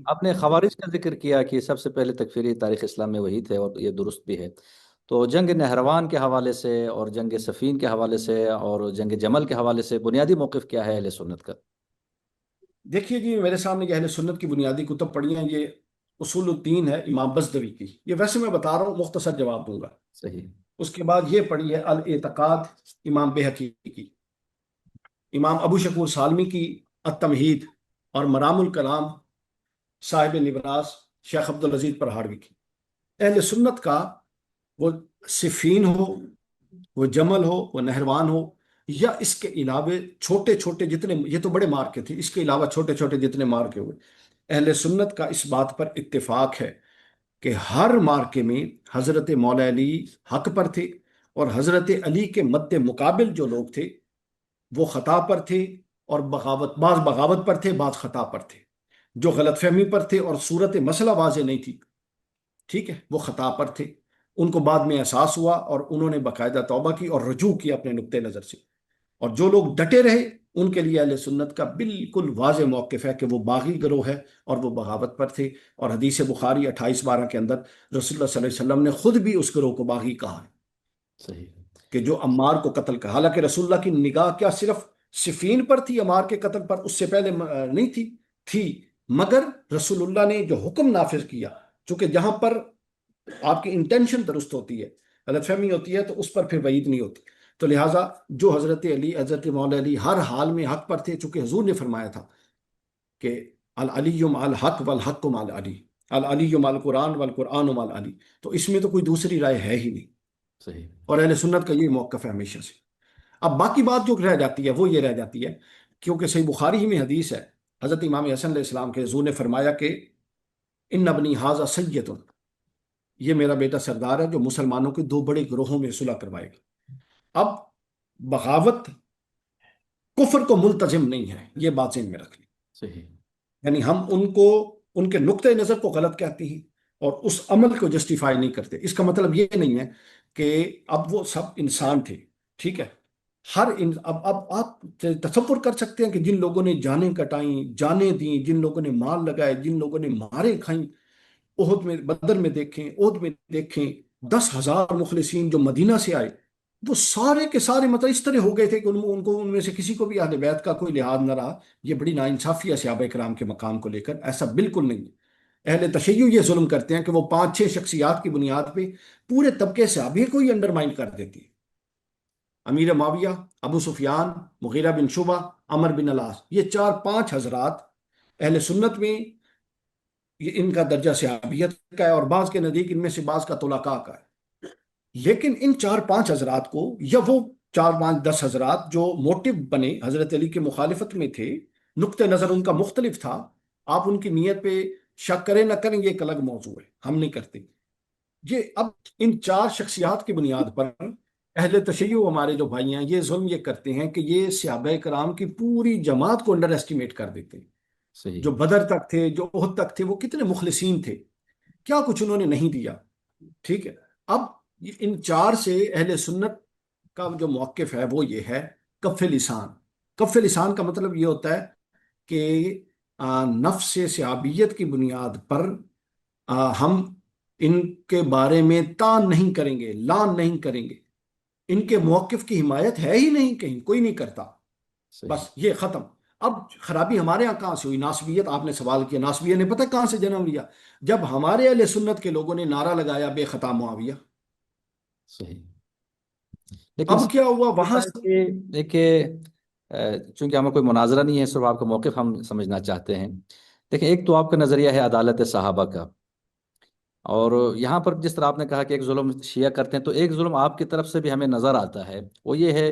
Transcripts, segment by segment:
آپ نے خوارج کا ذکر کیا کہ سب سے پہلے تکفیری تاریخ اسلام میں وہی تھے، اور یہ درست بھی ہے. تو جنگ نہروان کے حوالے سے اور جنگ صفین کے حوالے سے اور جنگ جمل کے حوالے سے بنیادی موقف کیا ہے اہل سنت کا؟ دیکھیے جی، میرے سامنے یہ اہل سنت کی بنیادی کتب پڑھی ہیں. یہ اصول الدین ہے امام بزدوی کی. یہ ویسے میں بتا رہا ہوں، مختصر جواب دوں گا. صحیح. اس کے بعد یہ پڑھی ہے الاعتقاد امام بہقی کی، امام ابو شکور سالمی کی التمہید، اور مرام الکلام صاحب نبراس شیخ عبدالعزیز پرہاڑوی کی. اہل سنت کا وہ صفین ہو، وہ جمل ہو، وہ نہروان ہو، یا اس کے علاوہ چھوٹے چھوٹے جتنے، یہ تو بڑے مارکے تھے، اس کے علاوہ چھوٹے چھوٹے جتنے مارکے ہوئے، اہل سنت کا اس بات پر اتفاق ہے کہ ہر مارکے میں حضرت مولا علی حق پر تھے، اور حضرت علی کے مد مقابل جو لوگ تھے وہ خطا پر تھے، اور بعض بغاوت پر تھے، بعض خطا پر تھے. جو غلط فہمی پر تھے اور صورت مسئلہ واضح نہیں تھی، ٹھیک ہے، وہ خطا پر تھے. ان کو بعد میں احساس ہوا اور انہوں نے باقاعدہ توبہ کی اور رجوع کیا اپنے نقطۂ نظر سے. اور جو لوگ ڈٹے رہے ان کے لیے اہل سنت کا بالکل واضح موقف ہے کہ وہ باغی گروہ ہے اور وہ بغاوت پر تھے. اور حدیث بخاری 28-12 کے اندر رسول اللہ صلی اللہ علیہ وسلم نے خود بھی اس گروہ کو باغی کہا ہے، صحیح. کہ جو عمار کو قتل کا. حالانکہ رسول اللہ کی نگاہ کیا صرف صفین پر تھی، عمار کے قتل پر؟ اس سے پہلے نہیں تھی. مگر رسول اللہ نے جو حکم نافذ کیا، چونکہ جہاں پر آپ کی انٹینشن درست ہوتی ہے، غلط فہمی ہوتی ہے، تو اس پر پھر وعید نہیں ہوتی. تو لہٰذا جو حضرت علی، حضرت مولا علی ہر حال میں حق پر تھے، چونکہ حضور نے فرمایا تھا کہ العلی مع الحق والحق مع العلی، العلی مع القرآن والقرآن مع العلی. تو اس میں تو کوئی دوسری رائے ہے ہی نہیں. صحیح. اور اہل سنت کا یہ موقف ہے ہمیشہ سے. اب باقی بات جو رہ جاتی ہے وہ یہ رہ جاتی ہے، کیونکہ صحیح بخاری ہی میں حدیث ہے، حضرت امام حسن علیہ السلام کے حضور نے فرمایا کہ ان ابنی ھذا سید، یہ میرا بیٹا سردار ہے جو مسلمانوں کے دو بڑے گروہوں میں صلح کروائے گا. اب بغاوت کفر کو ملتزم نہیں ہے، یہ بات ذہن میں رکھ لیں. صحیح. یعنی ہم ان کو، ان کے نقطۂ نظر کو غلط کہتے ہیں اور اس عمل کو جسٹیفائی نہیں کرتے. اس کا مطلب یہ نہیں ہے کہ اب وہ سب انسان تھے، ٹھیک ہے. اب آپ تصور کر سکتے ہیں کہ جن لوگوں نے جانیں کٹائیں، جانیں دیں، جن لوگوں نے مال لگائے، جن لوگوں نے مارے کھائیں، احد میں، بدر میں دیکھیں، احد میں دیکھیں، 10,000 مخلصین جو مدینہ سے آئے، وہ سارے کے سارے مطلب اس طرح ہو گئے تھے کہ ان میں سے کسی کو بھی اہل بیت کا کوئی لحاظ نہ رہا. یہ بڑی ناانصافی ہے صحابہ کرام کے مقام کو لے کر. ایسا بالکل نہیں ہے. اہل تشیع یہ ظلم کرتے ہیں کہ وہ 5-6 شخصیات کی بنیاد پہ پورے طبقے صحابی کو ہی انڈرمائن کر دیتی ہے. امیر معاویہ، ابو سفیان، مغیرہ بن شعبہ، عمر بن العاص، یہ 4-5 حضرات اہل سنت میں یہ ان کا درجہ صحابیت کا ہے، اور بعض کے نزدیک ان میں سے بعض کا طلقاء کا ہے. لیکن ان 4-5 حضرات کو، یا وہ 4-5-10 حضرات جو موٹو بنے حضرت علی کے مخالفت میں تھے، نقطہ نظر ان کا مختلف تھا، آپ ان کی نیت پہ شک کریں نہ کریں یہ ایک الگ موضوع ہے، ہم نہیں کرتے. یہ اب ان 4 شخصیات کی بنیاد پر اہل تشیع ہمارے جو بھائی ہیں یہ ظلم یہ کرتے ہیں کہ یہ صحابہ کرام کی پوری جماعت کو انڈر ایسٹیمیٹ کر دیتے ہیں. صحیح. جو بدر تک تھے، جو احد تک تھے، وہ کتنے مخلصین تھے، کیا کچھ انہوں نے نہیں دیا. ٹھیک ہے. اب ان 4 سے اہل سنت کا جو موقف ہے وہ یہ ہے، کف لسان. کف لسان کا مطلب یہ ہوتا ہے کہ نفس صحابیت کی بنیاد پر ہم ان کے بارے میں تان نہیں کریں گے، لان نہیں کریں گے. ان کے موقف کی حمایت ہے ہی نہیں، کہیں کوئی نہیں کرتا، صحیح. بس یہ ختم. اب خرابی ہمارے یہاں کہاں سے ہوئی؟ ناسبیت. آپ نے سوال کیا ناسبیہ نے پتہ کہاں سے جنم لیا؟ جب ہمارے اہل سنت کے لوگوں نے نعرہ لگایا بے خطا معاویہ. صحیح. لیکن اب کیا ہوا ہوتا وہاں ہے سے؟ کہ ایک چونکہ ہمیں کوئی مناظرہ نہیں ہے، صرف آپ کا موقف ہم سمجھنا چاہتے ہیں. دیکھیں، ایک تو آپ کا نظریہ ہے عدالت صحابہ کا، اور یہاں پر جس طرح آپ نے کہا کہ ایک ظلم شیعہ کرتے ہیں، تو ایک ظلم آپ کی طرف سے بھی ہمیں نظر آتا ہے. وہ یہ ہے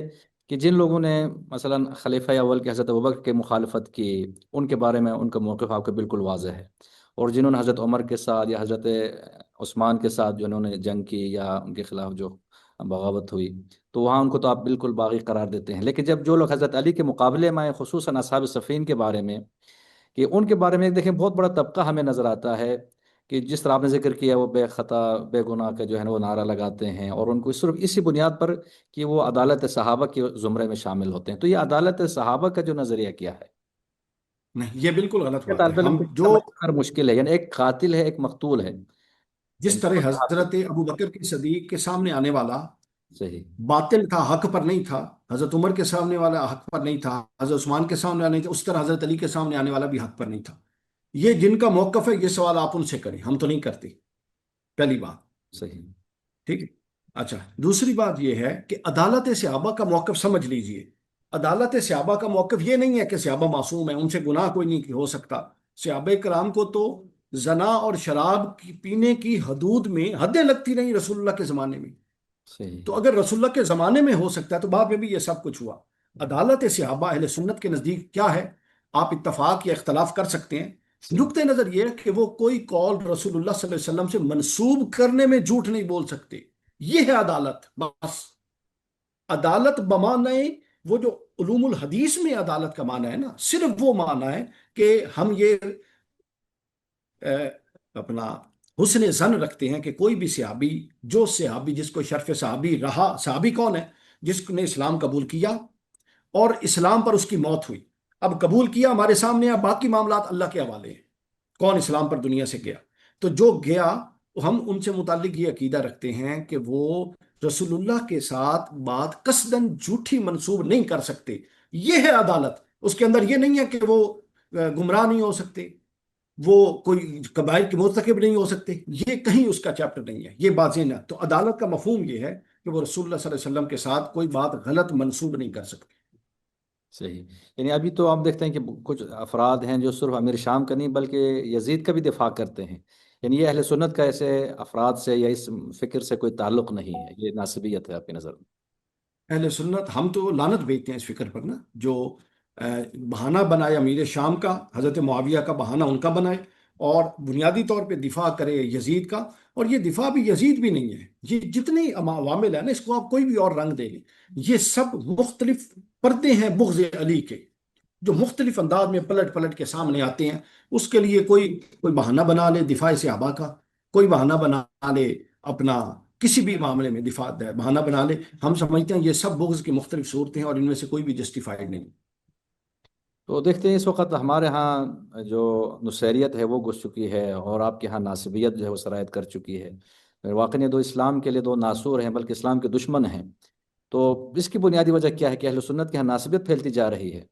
کہ جن لوگوں نے مثلا خلیفہ اول کے حضرت ابوبکر کی مخالفت کی، ان کے بارے میں ان کا موقف آپ کا بالکل واضح ہے. اور جنہوں نے حضرت عمر کے ساتھ یا حضرت عثمان کے ساتھ جو انہوں نے جنگ کی یا ان کے خلاف جو بغاوت ہوئی، تو وہاں ان کو تو آپ بالکل باغی قرار دیتے ہیں. لیکن جب جو لوگ حضرت علی کے مقابلے میں آئے، خصوصاً اصحاب صفین کے بارے میں، کہ ان کے بارے میں دیکھیں بہت بڑا طبقہ ہمیں نظر آتا ہے کہ جس طرح آپ نے ذکر کیا وہ بے خطا بے گناہ کا جو ہے نا وہ نعرہ لگاتے ہیں، اور ان کو صرف اسی بنیاد پر کہ وہ عدالت صحابہ کے زمرے میں شامل ہوتے ہیں. تو یہ عدالت صحابہ کا جو نظریہ کیا ہے؟ نہیں، یہ بالکل غلط یہ بات ہے. طالب علم ہم کو جو سمجھ کر مشکل ہے، یعنی ایک قاتل ہے ایک مقتول ہے، یعنی جس دونوں طرح صحابی. حضرت ابو بکر کے صدیق کے سامنے آنے والا صحیح. باطل تھا، حق پر نہیں تھا، حضرت عمر کے سامنے والا حق پر نہیں تھا، حضرت عثمان کے سامنے آنے تھا، اس طرح حضرت علی کے سامنے آنے والا بھی حق پر نہیں تھا. یہ جن کا موقف ہے، یہ سوال آپ ان سے کریں، ہم تو نہیں کرتے. پہلی بات. صحیح. ٹھیک ہے. اچھا، دوسری بات یہ ہے کہ عدالت صحابہ کا موقف سمجھ لیجئے. عدالت صحابہ کا موقف یہ نہیں ہے کہ صحابہ معصوم ہیں، ان سے گناہ کوئی نہیں ہو سکتا. صحابہ کرام کو تو زنا اور شراب پینے کی حدود میں حدیں لگتی نہیں رسول اللہ کے زمانے میں. صحیح. تو اگر رسول اللہ کے زمانے میں ہو سکتا ہے تو بعد میں بھی یہ سب کچھ ہوا. عدالت صحابہ اہل سنت کے نزدیک کیا ہے؟ آپ اتفاق یا اختلاف کر سکتے ہیں. صحیح. نقطۂ نظر یہ ہے کہ وہ کوئی قول رسول اللہ صلی اللہ علیہ وسلم سے منسوب کرنے میں جھوٹ نہیں بول سکتے. یہ ہے عدالت بس. عدالت بمعنی وہ جو علوم الحدیث میں عدالت کا معنی ہے نا، صرف وہ معنی ہے کہ ہم یہ اپنا حسن زن رکھتے ہیں کہ کوئی بھی صحابی، جو صحابی جس کو شرف صحابی رہا، صحابی کون ہے؟ جس نے اسلام قبول کیا اور اسلام پر اس کی موت ہوئی. اب قبول کیا ہمارے سامنے ہے، باقی معاملات اللہ کے حوالے ہیں. کون اسلام پر دنیا سے گیا؟ تو جو گیا، ہم ان سے متعلق یہ عقیدہ رکھتے ہیں کہ وہ رسول اللہ کے ساتھ بات قصدن جھوٹی منسوب نہیں کر سکتے. یہ ہے عدالت. اس کے اندر یہ نہیں ہے کہ وہ گمراہ نہیں ہو سکتے، وہ کوئی کبائر کے مرتکب نہیں ہو سکتے. یہ کہیں اس کا چیپٹر نہیں ہے. یہ بات یہ نہ. تو عدالت کا مفہوم یہ ہے کہ وہ رسول اللہ صلی اللہ علیہ وسلم کے ساتھ کوئی بات غلط منسوب نہیں کر سکتے. صحیح. یعنی ابھی تو آپ دیکھتے ہیں کہ کچھ افراد ہیں جو صرف امیر شام کا نہیں بلکہ یزید کا بھی دفاع کرتے ہیں. یعنی یہ اہل سنت کا ایسے افراد سے یا اس فکر سے کوئی تعلق نہیں ہے، یہ ناسبیت ہے آپ کی نظر میں؟ اہل سنت ہم تو لعنت بھیجتے ہیں اس فکر پر نا، جو بہانہ بنائے امیر شام کا، حضرت معاویہ کا بہانہ ان کا بنائے، اور بنیادی طور پہ دفاع کرے یزید کا. اور یہ دفاع بھی یزید بھی نہیں ہے. یہ جتنے عوامل ہیں نا، اس کو آپ کوئی بھی اور رنگ دے لیں، یہ سب مختلف پردے ہیں بغض علی کے، جو مختلف انداز میں پلٹ پلٹ کے سامنے آتے ہیں. اس کے لیے کوئی کوئی بہانہ بنا لے دفاع صحابہ کا، کوئی بہانہ بنا لے اپنا کسی بھی معاملے میں دفاع بہانہ بنا لے. ہم سمجھتے ہیں یہ سب بغض کی مختلف صورتیں ہیں اور ان میں سے کوئی بھی جسٹیفائڈ نہیں. تو دیکھتے ہیں اس وقت ہمارے ہاں جو نصیریت ہے وہ گھس چکی ہے، اور آپ کے ہاں ناصبیت جو ہے وہ سرایت کر چکی ہے. واقعی یہ دو اسلام کے لیے دو ناسور ہیں، بلکہ اسلام کے دشمن ہیں. تو اس کی بنیادی وجہ کیا ہے کہ اہل سنت کے ہاں ناصبیت پھیلتی جا رہی ہے؟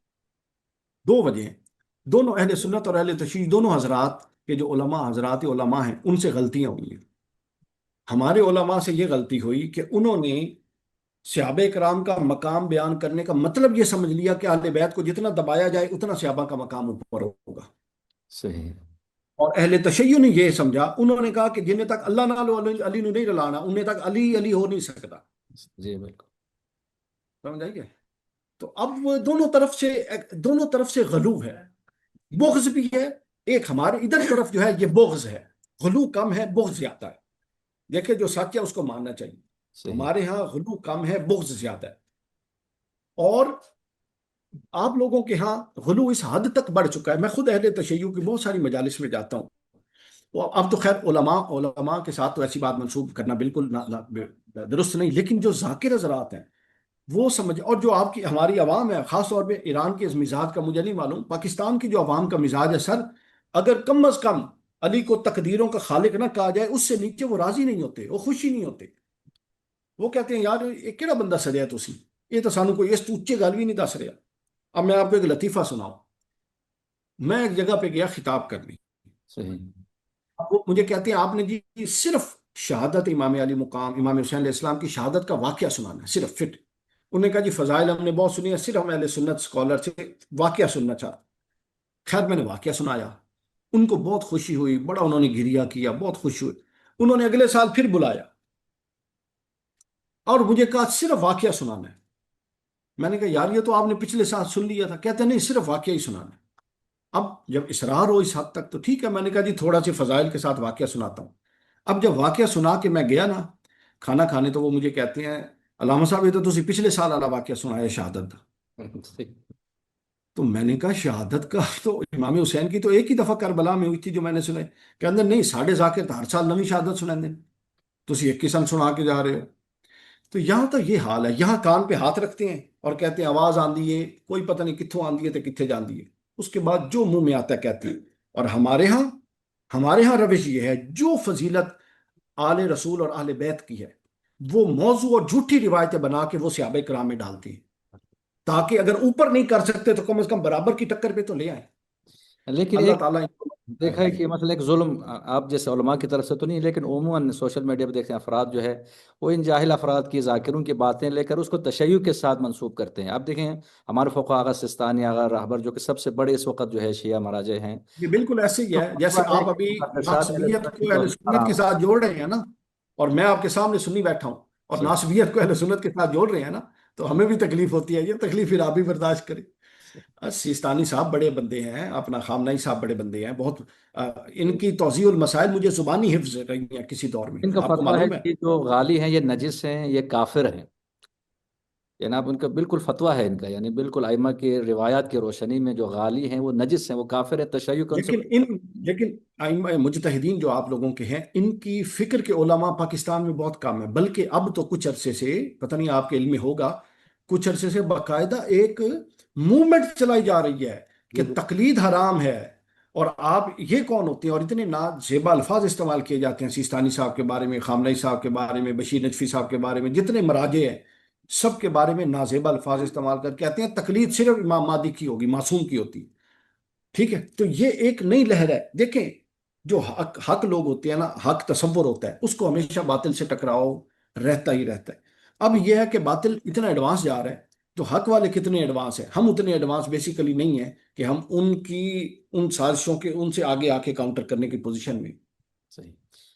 دو وجہ ہیں. دونوں اہل سنت اور اہل تشیع، دونوں حضرات کے جو علماء، حضرات علماء ہیں، ان سے غلطیاں ہوئی ہیں. ہمارے علماء سے یہ غلطی ہوئی کہ انہوں نے صحابہ کرام کا مقام بیان کرنے کا مطلب یہ سمجھ لیا کہ اہل بیت کو جتنا دبایا جائے اتنا صحابہ کا مقام اوپر ہوگا. صحیح. اور اہل تشیع نے یہ سمجھا، انہوں نے کہا کہ جنہیں تک اللہ نہ لو علی نو نہیں رلانا، انہیں تک علی علی ہو نہیں سکتا. جی بالکل. سمجھ آئی گے؟ تو اب وہ دونوں طرف سے غلو ہے. بغض بھی ہے. ایک ہمارے ادھر طرف جو ہے یہ بغض ہے، غلو کم ہے، بغض زیادہ ہے. دیکھیں جو سچ ہے اس کو ماننا چاہیے. صحیح. ہمارے ہاں غلو کم ہے، بغض زیادہ ہے. اور آپ لوگوں کے ہاں غلو اس حد تک بڑھ چکا ہے. میں خود اہل تشیع کی بہت ساری مجالس میں جاتا ہوں. اب تو خیر علماء کے ساتھ تو ایسی بات منسوب کرنا بالکل درست نہیں، لیکن جو ذاکر حضرات ہیں وہ سمجھ، اور جو آپ کی ہماری عوام ہے، خاص طور پہ ایران کے اس مزاج کا مجھے نہیں معلوم، پاکستان کی جو عوام کا مزاج ہے سر، اگر کم از کم علی کو تقدیروں کا خالق نہ کہا جائے، اس سے نیچے وہ راضی نہیں ہوتے، وہ خوشی نہیں ہوتے. وہ کہتے ہیں یار یہ کہڑا بندہ سدیا تسی، یہ تو سانو کوئی اس تو اچے گل بھی نہیں دس رہا. اب میں آپ کو ایک لطیفہ سناؤں. میں ایک جگہ پہ گیا خطاب کرنے. صحیح. اب وہ مجھے کہتے ہیں آپ نے جی صرف شہادت امام علی مقام امام حسین علیہ السلام کی شہادت کا واقعہ سنانا ہے، صرف فٹ. انہوں نے کہا جی فضائل ہم نے بہت سنی ہے، صرف ہم اہل سنت اسکالر سے واقعہ سننا چاہتے. خیر میں نے واقعہ سنایا. ان کو بہت خوشی ہوئی، بڑا انہوں نے گریا کیا، بہت خوشی ہوئی. انہوں نے اگلے سال پھر بلایا اور مجھے کہا صرف واقعہ سنانا ہے. میں نے کہا یار یہ تو آپ نے پچھلے سال سن لیا تھا. کہتے ہیں نہیں صرف واقعہ ہی سنانا ہے. اب جب اصرار ہو اس حد تک تو ٹھیک ہے. میں نے کہا جی تھوڑا سی فضائل کے ساتھ واقعہ سناتا ہوں. اب جب واقعہ سنا کے میں گیا نا کھانا کھانے، تو وہ مجھے کہتے ہیں علامہ صاحب یہ تو تسی پچھلے سال والا واقعہ سنایا شہادت کا. صحیح. تو میں نے کہا شہادت کا تو امام حسین کی تو ایک ہی دفعہ کربلا میں ہوئی تھی جو میں نے سنے. کہ اندر نہیں ساڑھے ذاکر تو ہر سال نوی شہادت سنیں دیں، تسی ایک قسم سنا کے جا رہے ہو. تو یہاں تو یہ حال ہے. یہاں کان پہ ہاتھ رکھتے ہیں اور کہتے ہیں آواز آندی ہے، کوئی پتہ نہیں کتوں آندی ہے تو کتنے جاندی ہے. اس کے بعد جو منہ میں آتا ہے کہتے ہیں. اور ہمارے ہاں روش یہ ہے، جو فضیلت آل رسول اور اہل بیت کی ہے وہ موضوع اور جھوٹی روایتیں بنا کے وہ صحابہ کرام میں ڈالتی ہیں، تاکہ اگر اوپر نہیں کر سکتے تو کم از کم برابر کی ٹکر پہ تو لے آئیں. لیکن اللہ ایک تعالیٰ ان کو دیکھا ہدایت ہے دے. کہ مثلا ایک ظلم آپ جیسے علماء کی طرف سے تو نہیں، لیکن عموماً سوشل میڈیا پہ دیکھتے ہیں افراد جو ہے وہ ان جاہل افراد کی ذاکروں کی باتیں لے کر اس کو تشیع کے ساتھ منسوب کرتے ہیں. آپ دیکھیں ہمارے فقہ آغا سستانی آغا رہبر جو کہ سب سے بڑے اس وقت جو ہے شیعہ مراجع ہیں، یہ بالکل ایسے ہی تو ہے فتویٰ جیسے ہے آپ کہ ابھی مقدسات اہل ناسبیت سنت کی کو اہل توہین سنت کے حرام ہے. ساتھ جوڑ رہے ہیں نا، اور میں آپ کے سامنے سنی بیٹھا ہوں اور صحیح ناسبیت کو اہل سنت کے ساتھ جوڑ رہے ہیں نا، تو ہمیں بھی تکلیف ہوتی ہے. یہ تکلیف پھر آپ بھی برداشت کریں. سیستانی صاحب بڑے بندے ہیں، اپنا خامنائی صاحب بڑے بندے ہیں بہت. ان کی توضیح المسائل مجھے زبانی حفظ رہی ہیں کسی دور میں، ان کا آپ کو فتویٰ ہے معلوم ہے. کہ جو غالی ہیں یہ نجس ہیں، یہ کافر ہیں. یعنی آپ ان کا بالکل فتویٰ ہے ان کا، یعنی بالکل ائمہ کی روایات کی روشنی میں جو غالی ہیں وہ نجس ہیں، وہ کافر ہیں، تشیع کا ان سے لیکن ان لیکن ائمہ مجتہدین جو آپ لوگوں کے ہیں، ان کی فکر کے علماء پاکستان میں بہت کم ہے. بلکہ اب تو کچھ عرصے سے، پتہ نہیں آپ کے علم میں ہوگا، کچھ عرصے سے باقاعدہ ایک موومنٹ چلائی جا رہی ہے کہ یہ تقلید حرام ہے. اور آپ یہ کون ہوتے ہیں؟ اور اتنے نازیبا الفاظ استعمال کیے جاتے ہیں سیستانی صاحب کے بارے میں، خامنئی صاحب کے بارے میں، بشیر نجفی صاحب کے بارے میں، جتنے مراجع ہیں سب کے بارے میں نازیبا الفاظ استعمال کر کہتے ہیں تقلید صرف امام مہدی کی ہوگی، معصوم کی ہوتی. ٹھیک ہے، تو یہ ایک نئی لہر ہے. دیکھیں، جو حق لوگ ہوتے ہیں نا، حق تصور ہوتا ہے، اس کو ہمیشہ باطل سے ٹکراؤ رہتا ہی رہتا ہے. اب یہ ہے کہ باطل اتنا ایڈوانس جا رہا ہے، تو حق والے کتنے ایڈوانس ہیں؟ ہم اتنے ایڈوانس بیسیکلی نہیں ہیں کہ ہم ان سازشوں کے ان سے آگے آ کے کاؤنٹر کرنے کی پوزیشن میں. صحیح.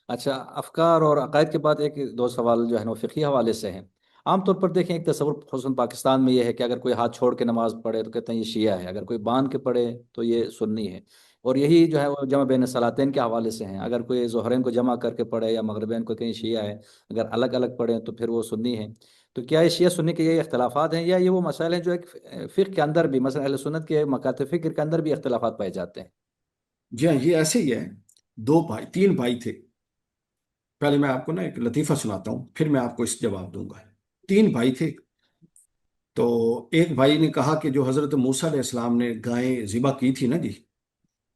اچھا، افکار اور عقائد کے بعد ایک دو سوال جو ہے نا وہ فقہی حوالے سے ہیں. عام طور پر دیکھیں ایک تصور خصوصاً پاکستان میں یہ ہے کہ اگر کوئی ہاتھ چھوڑ کے نماز پڑھے تو کہتے ہیں یہ شیعہ ہے، اگر کوئی باندھ کے پڑھے تو یہ سنی ہے. اور یہی جو ہے وہ جمع بین صلاتین کے حوالے سے ہیں، اگر کوئی ظہرین کو جمع کر کے پڑھے یا مغربین کو کہیں شیعہ ہے، اگر الگ الگ پڑھیں تو پھر وہ سنی ہے. تو کیا یہ شیعہ سنی کے یہ اختلافات ہیں، یا یہ وہ مسائل ہیں جو ایک فقہ کے اندر بھی، مثلا اہل سنت کے مکاتب فکر کے اندر بھی اختلافات پائے جاتے ہیں؟ جی ہاں، یہ ایسے ہی ہے. تین بھائی تھے. پہلے میں آپ کو نا ایک لطیفہ سناتا ہوں، پھر میں آپ کو اس جواب دوں گا. تین بھائی تھے. تو ایک بھائی نے کہا کہ جو حضرت موسیٰ علیہ السلام نے گائیں ذبح کی تھی نا جی،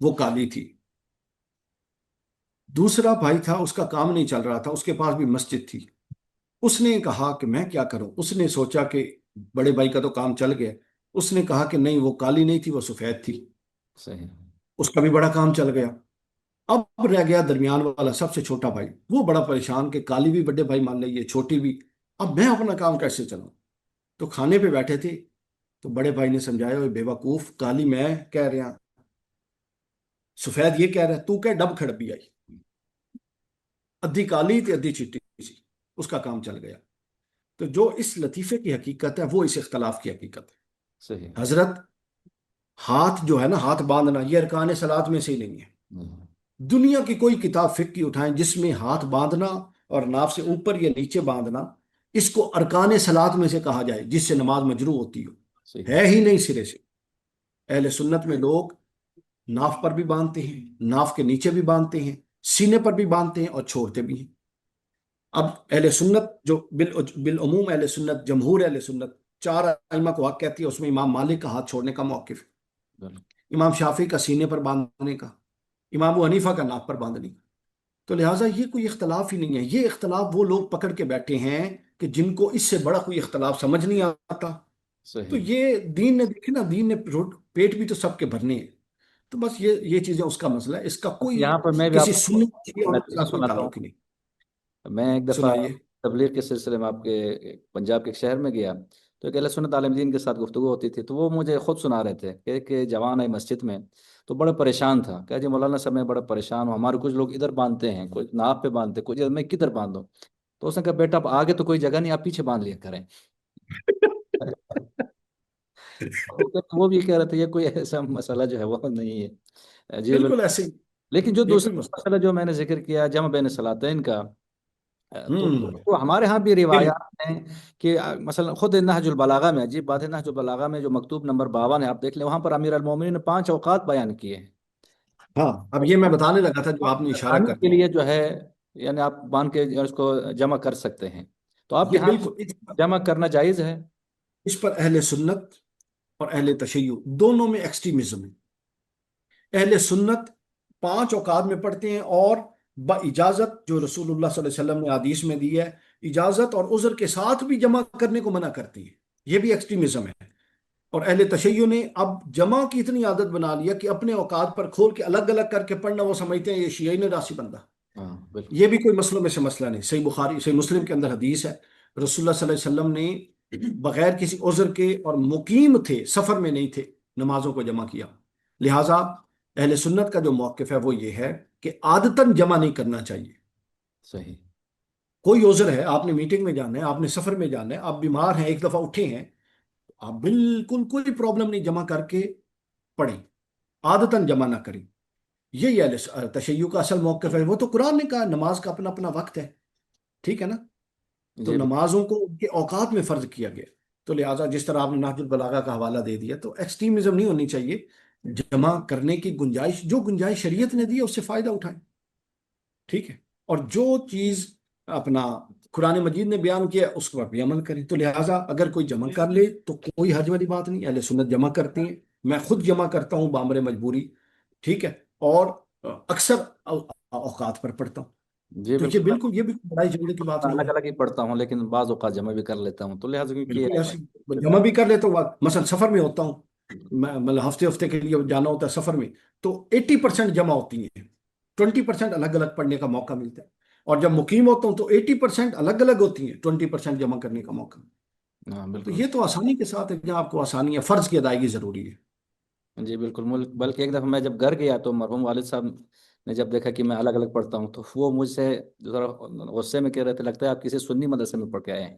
وہ کالی تھی. دوسرا بھائی تھا، اس کا کام نہیں چل رہا تھا، اس کے پاس بھی مسجد تھی. اس نے کہا کہ میں کیا کروں؟ اس نے سوچا کہ بڑے بھائی کا تو کام چل گیا. اس نے کہا کہ نہیں، وہ کالی نہیں تھی، وہ سفید تھی. صحیح. اس کا بھی بڑا کام چل گیا. اب رہ گیا درمیان والا سب سے چھوٹا بھائی. وہ بڑا پریشان کہ کالی بھی بڑے بھائی مان لیے، چھوٹی بھی، اب میں اپنا کام کیسے چلاؤں؟ تو کھانے پہ بیٹھے تھے، تو بڑے بھائی نے سمجھایا، اوے بے وقوف، کالی میں کہہ رہا، سفید یہ کہہ رہا، تو کہہ ڈب کھڑ بھی آئی. ادھی کالی تھی ادھی چٹی سی. اس کا کام چل گیا. تو جو اس لطیفے کی حقیقت ہے وہ اس اختلاف کی حقیقت صحیح. ہے. حضرت، ہاتھ جو ہے نا، ہاتھ باندھنا، یہ ارکان صلات میں سے ہی نہیں ہے. ہوں. دنیا کی کوئی کتاب فقہ کی اٹھائیں جس میں ہاتھ باندھنا اور ناف سے اوپر یا نیچے باندھنا اس کو ارکان صلات میں سے کہا جائے جس سے نماز مجروح ہوتی ہو، صحیح. ہے ہی نہیں سرے سے. اہل سنت میں لوگ ناف پر بھی باندھتے ہیں، ناف کے نیچے بھی باندھتے ہیں، سینے پر بھی باندھتے ہیں اور چھوڑتے بھی ہیں. اب اہل سنت جو بالعموم اہل سنت، جمہور اہل سنت، چار ائمہ کو حق کہتی ہے، اس میں امام مالک کا ہاتھ چھوڑنے کا موقف ہے، بالکل. امام شافعی کا سینے پر باندھنے کا، امام ابو حنیفہ کا ناک پر باندھنے کا. تو لہٰذا یہ کوئی اختلاف ہی نہیں ہے. یہ اختلاف وہ لوگ پکڑ کے بیٹھے ہیں کہ جن کو اس سے بڑا کوئی اختلاف سمجھ نہیں آتا. تو صحیح. یہ دین نے، دیکھے نا، دین نے پیٹ بھی تو سب کے بھرنے ہیں. تو بس یہ چیزیں اس کا مسئلہ ہے، اس کا اب کوئی یہاں پر میں بھی آپ کسی کو سنت اور اس نتیجہ کا کوئی سناتا ہوں. تعلق ہی نہیں. میں ایک دفعہ سنائیے. تبلیغ کے سلسلے میں آپ کے پنجاب کے ایک شہر میں گیا، تو ایک اہل سنت عالم دین کے ساتھ گفتگو ہوتی تھی، تو وہ مجھے خود سنا رہے تھے کہ ایک جوان ہے مسجد میں، تو بڑا پریشان تھا. کہ جی مولانا صاحب میں بڑا پریشان ہوں، ہمارے کچھ لوگ ادھر باندھتے ہیں، کچھ ناپ پہ باندھتے ہیں، کچھ ادھر، میں کدھر باندھوں؟ تو اس نے کہا بیٹا اب آگے تو کوئی جگہ نہیں، آپ پیچھے باندھ لیا کریں. وہ بھی کہہ رہے تھے یہ کوئی ایسا مسئلہ جو ہے وہ نہیں ہے. جی بالکل بالکل. ایسے ہی. لیکن جو یہ کوئی دوسرا مسئلہ. مسئلہ جو میں نے ذکر کیا جمع بین صلاتین کا، تو ہوں. وہ ہمارے ہاں بھی بالکل. روایات ہیں کہ مثلا خود نہج البلاغہ میں، عجیب بات ہے، نہج البلاغہ میں جو مکتوب نمبر 52 ہے آپ دیکھ لیں، وہاں پر امیر المومنین نے 5 اوقات بیان کیے ہیں. ہاں، اب یہ میں بتانے لگا تھا جو آپ نے اشارہ آسانی کر کے دیا. لیے جو ہے، یعنی آپ باندھ کے اس کو جمع کر سکتے ہیں. تو آپ کے یہ ہاں بالکل جمع کرنا جائز ہے؟ اس پر اہل سنت اور اہل تشیع دونوں میں ایکسٹریمزم ہے. اہل سنت 5 اوقات میں پڑھتے ہیں، اور با اجازت جو رسول اللہ صلی اللہ علیہ وسلم نے حدیث میں دی ہے، اجازت اور عذر کے ساتھ بھی جمع کرنے کو منع کرتی ہے۔ یہ بھی ایکسٹریمزم ہے۔ اور اہل تشیع نے اب جمع کی اتنی عادت بنا لیا کہ اپنے اوقات پر کھول کے الگ الگ کر کے پڑھنا وہ سمجھتے ہیں یہ شیعی نے راسی بندہ۔ ہاں بالکل یہ بھی کوئی مسئلوں میں سے مسئلہ نہیں۔ صحیح بخاری صحیح مسلم کے اندر حدیث ہے، رسول اللہ صلی اللہ علیہ وسلم نے بغیر کسی عذر کے، اور مقیم تھے، سفر میں نہیں تھے، نمازوں کو جمع کیا۔ لہٰذا اہل سنت کا جو موقف ہے وہ یہ ہے کہ عادتاً جمع نہیں کرنا چاہیے۔ صحیح۔ کوئی عذر ہے، آپ نے میٹنگ میں جانا ہے، آپ نے سفر میں جانا ہے، آپ بیمار ہیں، ایک دفعہ اٹھے ہیں، آپ بالکل کوئی پرابلم نہیں، جمع کر کے پڑھیں، عادتاً جمع نہ کریں۔ یہی اہل تشیع کا اصل موقف ہے۔ وہ تو قرآن نے کہا نماز کا اپنا اپنا وقت ہے، ٹھیک ہے نا؟ تو جی نمازوں کو ان کے اوقات میں فرض کیا گیا، تو لہٰذا جس طرح آپ نے نہج البلاغہ کا حوالہ دے دیا، تو ایکسٹریمزم نہیں ہونی چاہیے۔ جمع کرنے کی گنجائش، جو گنجائش شریعت نے دی ہے اس سے فائدہ اٹھائیں، ٹھیک ہے؟ اور جو چیز اپنا قرآن مجید نے بیان کیا اس پر بھی عمل کریں۔ تو لہٰذا اگر کوئی جمع کر لے تو کوئی حرج والی بات نہیں، اہل سنت جمع کرتی ہیں، میں خود جمع کرتا ہوں بامر مجبوری، ٹھیک ہے؟ اور اکثر اوقات پر پڑھتا ہوں۔ جی تو یہ بالکل، بالکل یہ بھی بڑائی جھگڑے کی بات میں نہیں الگ ہے۔ الگ ہی پڑھتا ہوں لیکن بعض اوقات جمع بھی کر لیتا ہوں، تو لہٰذا کیونکہ بالکل ایسی جمع بھی کر لیتا ہوں، مثلا سفر میں ہوتا ہوں، میں مطلب ہفتے ہفتے کے لیے جانا ہوتا ہے سفر میں، تو 80% جمع ہوتی ہیں، 20% الگ الگ پڑھنے کا موقع ملتا ہے۔ اور جب مقیم ہوتا ہوں تو 80% الگ الگ ہوتی ہیں، 20% جمع کرنے کا موقع۔ ہاں تو بالکل یہ تو آسانی کے ساتھ ہے، جہاں آپ کو آسانی ہے، فرض کی ادائیگی ضروری ہے۔ جی بالکل ملک، بلکہ ایک دفعہ میں جب گھر گیا تو مرحوم والد صاحب نے جب دیکھا کہ میں الگ الگ پڑھتا ہوں تو وہ مجھ سے ذرا غصے میں کہہ رہے تھے، لگتا ہے آپ کسی سنی مدرسے میں پڑھ کے آئے ہیں۔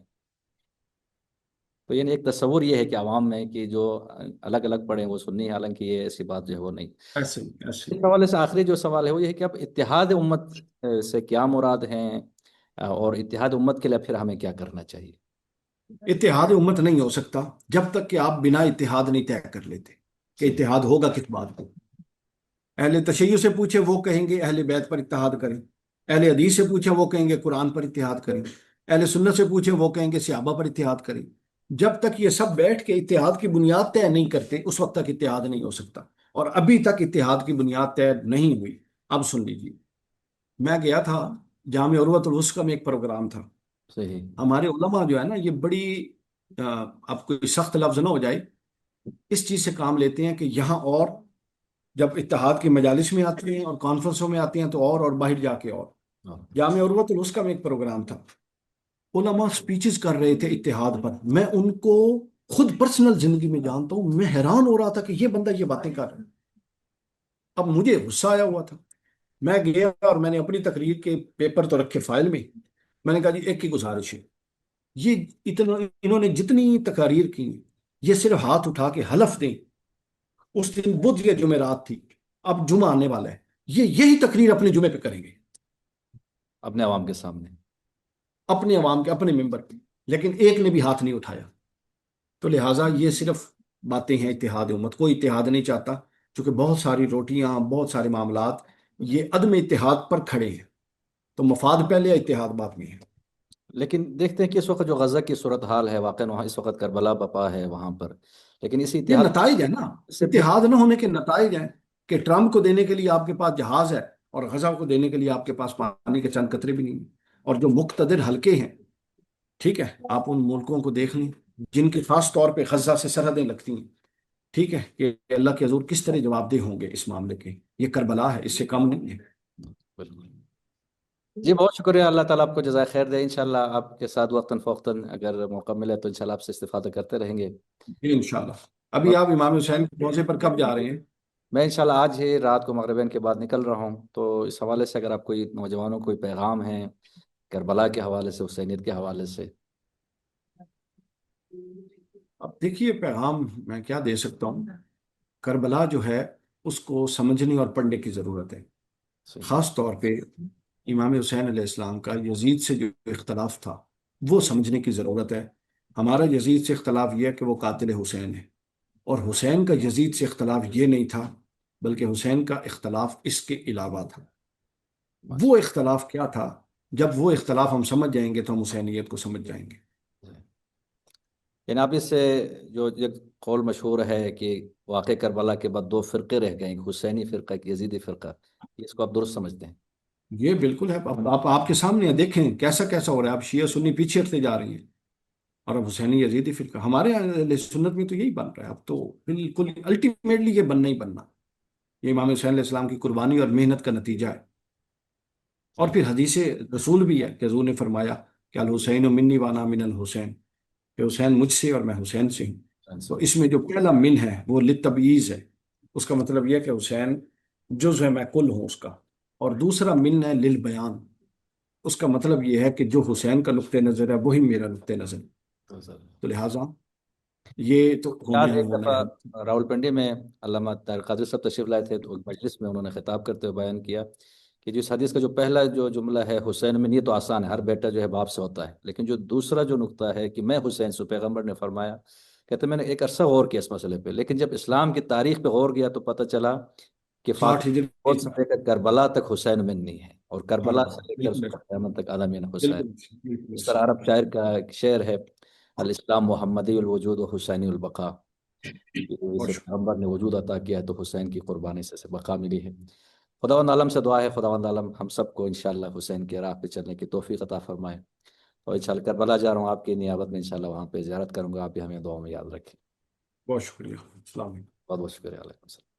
تو یعنی ایک تصور یہ ہے کہ عوام میں کہ جو الگ الگ پڑھیں وہ سنی ہے، حالانکہ یہ ایسی بات جو ہے وہ نہیں۔ ایسے ہی ایسے اس ہی حوالے سے آخری جو سوال ہے وہ یہ ہے کہ اب اتحاد امت سے کیا مراد ہیں، اور اتحاد امت کے لیے پھر ہمیں کیا کرنا چاہیے؟ اتحاد امت نہیں ہو سکتا جب تک کہ آپ بنا اتحاد نہیں طے کر لیتے کہ صحیح۔ اتحاد ہوگا کس بات کو۔ اہل تشیع سے پوچھے وہ کہیں گے اہل بیت پر اتحاد کریں، اہل حدیث سے پوچھے وہ کہیں گے قرآن پر اتحاد کریں، اہل سنت سے پوچھے وہ کہیں گے صحابہ پر اتحاد کریں۔ جب تک یہ سب بیٹھ کے اتحاد کی بنیاد طے نہیں کرتے اس وقت تک اتحاد نہیں ہو سکتا، اور ابھی تک اتحاد کی بنیاد طے نہیں ہوئی۔ اب سن لیجیے، میں گیا تھا جامعہ عروۃ الوثقی میں، ایک پروگرام تھا۔ صحیح۔ ہمارے علماء جو ہے نا، یہ بڑی اب کوئی سخت لفظ نہ ہو جائے، اس چیز سے کام لیتے ہیں کہ یہاں، اور جب اتحاد کی مجالس میں آتی ہیں اور کانفرنسوں میں آتی ہیں تو اور باہر جا کے اور ہاں، جامعہ عروۃ الوثقی میں ایک پروگرام تھا، علماء سپیچز کر رہے تھے اتحاد پر۔ میں ان کو خود پرسنل زندگی میں جانتا ہوں، میں حیران ہو رہا تھا کہ یہ بندہ یہ باتیں کر رہا ہے۔ اب مجھے غصہ آیا ہوا تھا، میں گیا اور میں نے اپنی تقریر کے پیپر تو رکھے فائل میں نے کہا جی ایک ہی گزارش ہے، یہ اتنا انہوں نے جتنی تقاریر کی، یہ صرف ہاتھ اٹھا کے حلف دیں، اس دن بدھ یا جمعرات تھی، اب جمعہ آنے والا ہے، یہ یہی تقریر اپنے جمعے پہ کریں گے، اپنے عوام کے سامنے۔ اپنے عوام کے اپنے ممبر پہ، لیکن ایک نے بھی ہاتھ نہیں اٹھایا۔ تو لہٰذا یہ صرف باتیں ہیں اتحاد امت، کوئی اتحاد نہیں چاہتا، چونکہ بہت ساری روٹیاں، بہت سارے معاملات یہ عدم اتحاد پر کھڑے ہیں، تو مفاد پہلے اتحاد بعد میں ہے۔ لیکن دیکھتے ہیں کہ اس وقت جو غزہ کی صورتحال ہے، واقع وہاں اس وقت کربلا بپا ہے وہاں پر، لیکن اسی یہ اتحاد نتائج ہے نا، سے پھر اتحاد نہ ہونے کے نتائج ہیں کہ ٹرمپ کو دینے کے لیے آپ کے پاس جہاز ہے اور غزہ کو دینے کے لیے آپ کے پاس پانی کے چند قطرے بھی نہیں ہیں، اور جو مقتدر حلقے ہیں، ٹھیک ہے، آپ ان ملکوں کو دیکھ لیں جن کی خاص طور پہ غزہ سے سرحدیں لگتی ہیں، ٹھیک ہے، کہ اللہ کے حضور کس طرح جواب دہ ہوں گے اس معاملے کے۔ یہ کربلا ہے، اس سے کم نہیں ہے۔ بالکل۔ جی بہت شکریہ، اللہ تعالیٰ آپ کو جزائے خیر دے، انشاءاللہ آپ کے ساتھ وقتاً فوقتاً اگر موقع ملے تو انشاءاللہ آپ سے استفادہ کرتے رہیں گے۔ جی انشاءاللہ۔ ابھی اور آپ امام حسین کے روزے پر کب جا رہے ہیں؟ میں انشاءاللہ آج ہی رات کو مغربین کے بعد نکل رہا ہوں، تو اس حوالے سے اگر آپ کوئی نوجوانوں کو کوئی پیغام ہے کربلا کے حوالے سے، حسینیت کے حوالے سے۔ اب دیکھیے، پیغام میں کیا دے سکتا ہوں، کربلا جو ہے اس کو سمجھنے اور پڑھنے کی ضرورت ہے، صحیح۔ خاص طور پہ امام حسین علیہ السلام کا یزید سے جو اختلاف تھا وہ سمجھنے کی ضرورت ہے۔ ہمارا یزید سے اختلاف یہ ہے کہ وہ قاتل حسین ہے، اور حسین کا یزید سے اختلاف یہ نہیں تھا، بلکہ حسین کا اختلاف اس کے علاوہ تھا۔ وہ اختلاف کیا تھا؟ جب وہ اختلاف ہم سمجھ جائیں گے تو ہم حسینیت کو سمجھ جائیں گے۔ یعنی آپ اس سے جو ایک قول مشہور ہے کہ واقع کربلا کے بعد دو فرقے رہ گئے، ایک حسینی فرقہ ایک یزیدی فرقہ، اس کو آپ درست سمجھتے ہیں؟ یہ بالکل ہے، اب آپ کے سامنے ہے، دیکھیں کیسا کیسا ہو رہا ہے، اب شیعہ سنی پیچھے ہٹتے جا رہی ہیں، اور اب حسینی یزیدی فرقہ ہمارے یہاں اہل سنت میں تو یہی بن رہا ہے اب تو، بالکل الٹیمیٹلی یہ بننا ہی بننا، یہ امام حسین علیہ السلام کی قربانی اور محنت کا نتیجہ ہے۔ اور صحیح۔ پھر حدیث رسول بھی ہے کہ حضور نے فرمایا کہ الحسین منی وانا من الحسین، کہ حسین مجھ سے اور میں حسین سے ہوں۔ تو اس میں جو پہلا من ہے وہ للتبعیض ہے، اس کا مطلب یہ ہے کہ حسین جز ہے، میں کل ہوں اس کا۔ اور دوسرا من ہے للبیان، اس کا مطلب یہ ہے کہ جو حسین کا نقطہ نظر ہے وہی میرا نقطہ نظر ہے۔ تو لہٰذا یہ تو یاد ہونے ہے ہی ایک ہونا دفعہ ہے۔ راولپنڈی میں علامہ طاہر قادری صاحب تشریف لائے تھے، تو ایک مجلس میں انہوں نے خطاب کرتے ہوئے بیان کیا کہ جو اس حدیث کا جو پہلا جو جملہ ہے حسین من، یہ تو آسان ہے، ہر بیٹا جو ہے باپ سے ہوتا ہے، لیکن جو دوسرا جو نقطہ ہے کہ میں حسین سے، پیغمبر نے فرمایا، کہتے میں نے ایک عرصہ غور کیا اس مسئلے پہ، لیکن جب اسلام کی تاریخ پہ غور کیا تو پتہ چلا کہ 60 ہجری سے سے، لے کر کربلا تک حسین من نہیں ہے، اور ہاں کربلا سے لے کر بالکل، صبح قیامت تک عالمین حسین۔ بالکل بالکل اس طرح عرب شاعر کا ایک شعر ہے، الاسلام محمدی الوجود و حسینی البقاء، کہ بہت اسے شکریہ، پیغمبر نے وجود عطا کیا ہے تو حسین کی قربانی سے اسے بقا ملی ہے۔ خداوند عالم سے دعا ہے خداوند عالم ہم سب کو انشاءاللہ حسین کے راہ پہ چلنے کی توفیق عطا فرمائے، اور انشاءاللہ کربلا جا رہا ہوں آپ کی نیابت میں، انشاءاللہ وہاں پہ زیارت کروں گا، آپ بھی ہمیں دعاؤں میں یاد رکھیں۔ بہت شکریہ، السلام علیکم۔ بہت بہت شکریہ، علیکم السلام۔